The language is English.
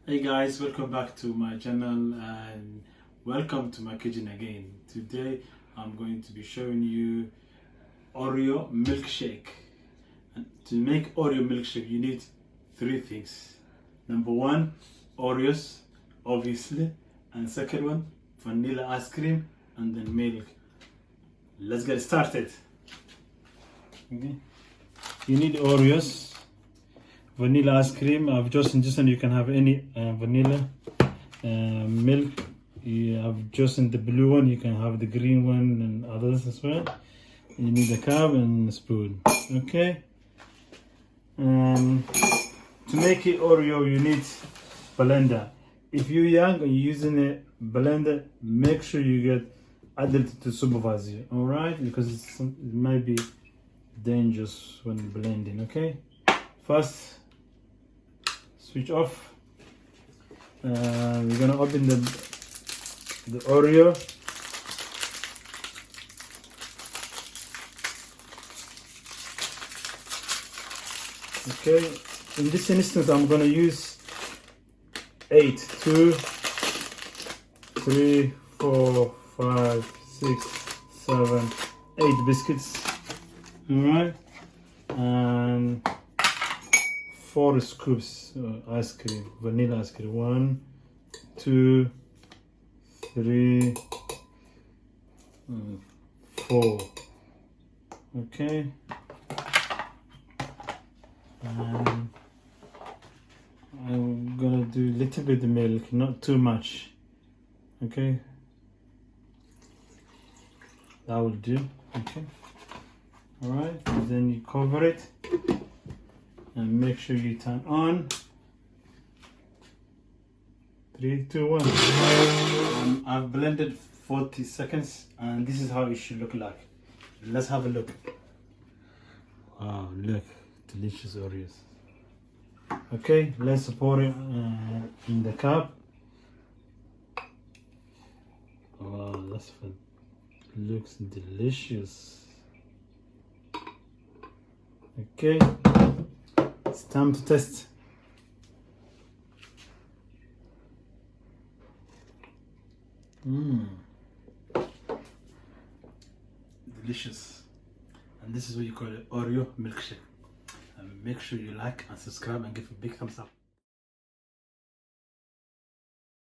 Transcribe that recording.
Hey guys, welcome back to my channel and welcome to my kitchen again. Today I'm going to be showing you Oreo milkshake. And to make Oreo milkshake you need three things. Number one, Oreos, obviously, and second one, vanilla ice cream, and then milk. Let's get started. Okay. You need Oreos, vanilla ice cream. I've chosen you can have any vanilla, milk. You have chosen the blue one, you can have the green one and others as well. You need a cup and a spoon. Okay. To make it Oreo you need blender. If you're young and you're using a blender, make sure you get adult to supervise you, alright? Because it might be dangerous when blending. Okay, first switch off. We're gonna open the Oreo. Okay, in this instance I'm gonna use 8, 2, 3, 4, 5, 6, 7, 8 biscuits. Alright, and 4 scoops ice cream, vanilla ice cream. 1, 2, 3, 4. Okay, and I'm gonna do a little bit of milk, not too much. Okay, that will do. Okay, all right, and then you cover it and make sure you turn on. 3, 2, 1. I've blended 40 seconds and this is how it should look like. Let's have a look. Wow, look, delicious Oreos. Okay, let's pour it in the cup. Wow, that's fun. Looks delicious. Okay, it's time to test. Delicious. And this is what you call it, Oreo milkshake. And make sure you like and subscribe and give a big thumbs up.